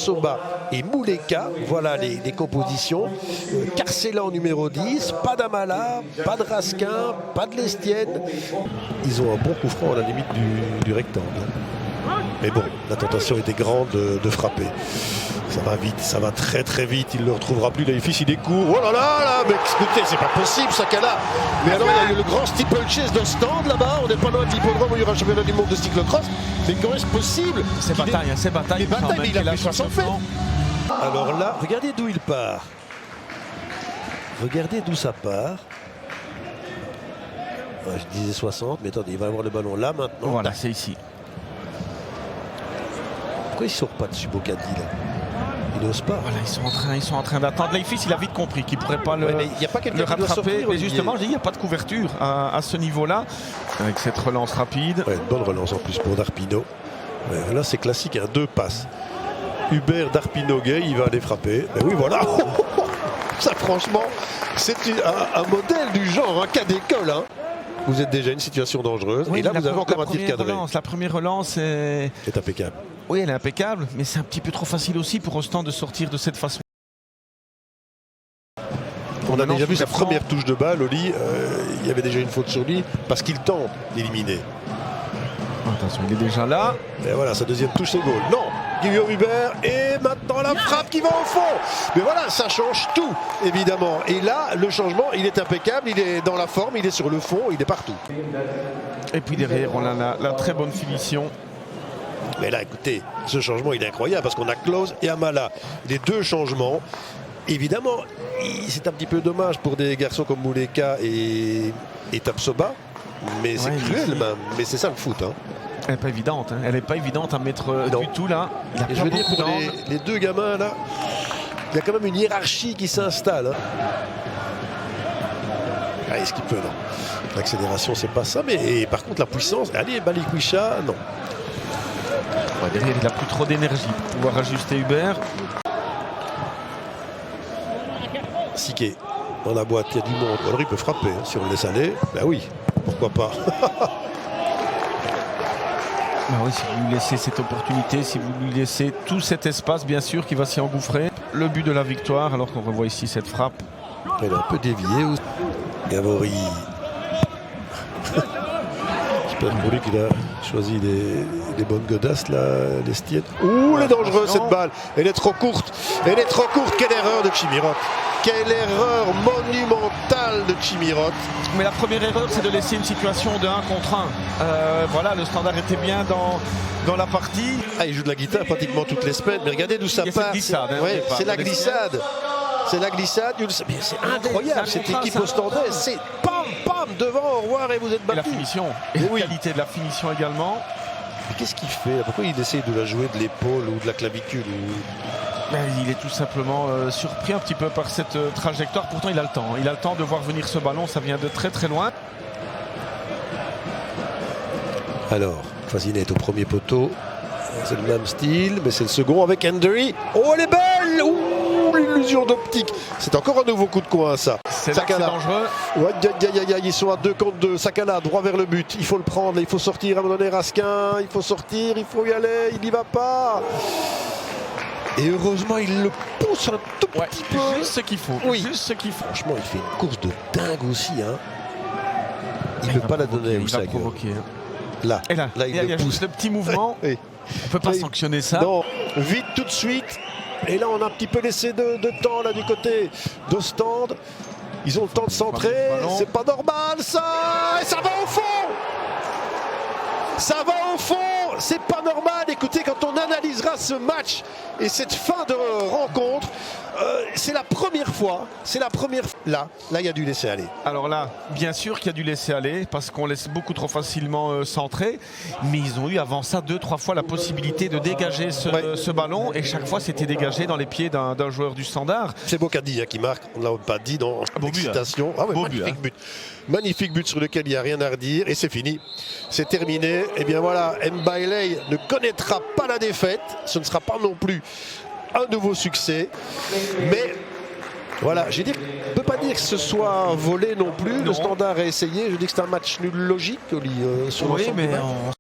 Tapsoba et Mouleka. Voilà les compositions. Carcela en numéro 10, pas d'Amala, pas de Raskin, pas de Lestienne. Ils ont un bon coup franc à la limite du rectangle. Mais bon, la tentation était grande de frapper. Ça va vite, ça va très très vite. Il ne le retrouvera plus. Leifis, il est court. Oh là là, mais écoutez, c'est pas possible, Sakala. Mais alors, il y a eu le grand steeplechase d'Ostende là-bas. On n'est pas loin de l'hippodrome où il y aura un championnat du monde de cyclocross. Mais comment est-ce possible? C'est bataille, c'est bataille. Les batailles, mais il a plus 60 mètres. Alors là, regardez d'où il part. Regardez d'où ça part. Ouais, je disais 60, mais attendez, il va avoir le ballon là maintenant. Voilà, c'est ici. Pourquoi il ne sort pas dessus Bocadi là? Il n'ose pas. Voilà, ils sont en train d'attendre. Leifis, il a vite compris qu'il ne pourrait pas le, il y a pas le rattraper. Mais justement, je dis, il n'y a pas de couverture à ce niveau-là. Avec cette relance rapide. Ouais, une bonne relance en plus pour Darpino. Ouais, là, c'est classique, hein, 2 passes. Hubert, Darpino, Gay, il va aller frapper. Mais oui, voilà. Ça, franchement, c'est un modèle du genre, un cas d'école. Hein. Vous êtes déjà une situation dangereuse. Oui, et là, vous avez encore un tir cadré. La première relance est impeccable. Oui, elle est impeccable, mais c'est un petit peu trop facile aussi pour Ostende de sortir de cette façon. On a déjà vu sa première touche de balle, Oli. Il y avait déjà une faute sur lui parce qu'il tente d'éliminer. Attention, il est déjà là. Et voilà, sa deuxième touche, c'est goal. Non, Guillaume Hubert. Et maintenant la frappe qui va au fond. Mais voilà, ça change tout, évidemment. Et là, le changement, il est impeccable. Il est dans la forme, il est sur le fond, il est partout. Et puis derrière, on a la très bonne finition. Mais là, écoutez, ce changement, il est incroyable parce qu'on a Klose et Amala. Les 2 changements. Évidemment, c'est un petit peu dommage pour des garçons comme Mouleka et Tapsoba. Mais c'est cruel même. Mais c'est ça le foot. Hein. Elle n'est pas évidente. Hein. Elle n'est pas évidente à mettre du tout là. Et je veux dire, pour les 2 gamins là, il y a quand même une hiérarchie qui s'installe. Hein. Ah, est-ce qu'il peut? Non. L'accélération, c'est pas ça. Mais par contre, la puissance. Allez, Balikwisha, non. Ouais, derrière, il n'a plus trop d'énergie pour pouvoir ajuster Hubert. Siquet dans la boîte, il y a du monde. Alors il peut frapper hein, si on le laisse aller. Ben oui, pourquoi pas. Ben oui, si vous lui laissez cette opportunité, si vous lui laissez tout cet espace, bien sûr, qui va s'y engouffrer. Le but de la victoire, alors qu'on revoit ici cette frappe. Elle est un peu déviée. Gavori. J'espère pour lui qu'il a choisi les bonnes godasses là, Lestienne. Ouh, elle est dangereuse cette balle. Elle est trop courte. Elle est trop courte. Quelle erreur de Chimirot. Quelle erreur monumentale de Chimirot. Mais la première erreur, c'est de laisser une situation de 1 contre 1. Voilà, le Standard était bien dans la partie. Ah, il joue de la guitare pratiquement toutes les semaines. Mais regardez d'où ça part. C'est la glissade. C'est la glissade. C'est incroyable cette équipe ostendaise. C'est pam pam devant, au revoir et vous êtes battu. Et la finition. Et la qualité de la finition également. Mais qu'est-ce qu'il fait? Pourquoi il essaye de la jouer de l'épaule ou de la clavicule Ben, il est tout simplement surpris un petit peu par cette trajectoire. Pourtant, il a le temps. Il a le temps de voir venir ce ballon. Ça vient de très très loin. Alors, Fazinet est au premier poteau. C'est le même style, mais c'est le second avec Henry. Oh, elle est belle! Ouh, l'illusion d'optique. C'est encore un nouveau coup de coin, ça. C'est dangereux. Ouais, ils sont à 2 contre 2. Sakala, droit vers le but. Il faut le prendre, il faut sortir à un moment donné. Raskin, il faut sortir, il faut y aller. Il n'y va pas. Et heureusement, il le pousse un tout petit peu. Juste ce qu'il faut. Oui. Juste ce qu'il faut. Franchement, il fait une course de dingue aussi. Hein. Il ne peut pas la donner. Il va provoquer. Là, et là, il y a juste le petit mouvement. Oui. On ne peut pas sanctionner ça. Non, vite tout de suite. Et là, on a un petit peu laissé de temps là du côté d'Ostende. Ils ont le temps de centrer. C'est pas normal ça. Et ça va au fond. Ça va au fond. C'est pas normal. Écoutez, quand on analysera ce match et cette fin de rencontre, c'est la première fois. C'est la première. Là, il y a du laisser aller. Alors là, bien sûr qu'il y a du laisser aller parce qu'on laisse beaucoup trop facilement centrer. Mais ils ont eu avant ça 2-3 fois la possibilité de dégager ce ballon et chaque fois c'était dégagé dans les pieds d'un joueur du Standard. C'est Bocadi qui marque. On ne l'a pas dit dans l'excitation. Ah ouais, magnifique but. Magnifique but sur lequel il n'y a rien à redire et c'est fini. C'est terminé. Et bien voilà, Mbailey ne connaîtra pas la défaite. Ce ne sera pas non plus un nouveau succès. Mais voilà, je ne peux pas dire que ce soit volé non plus. Le Standard a essayé. Je dis que c'est un match nul logique. Sur oui, mais on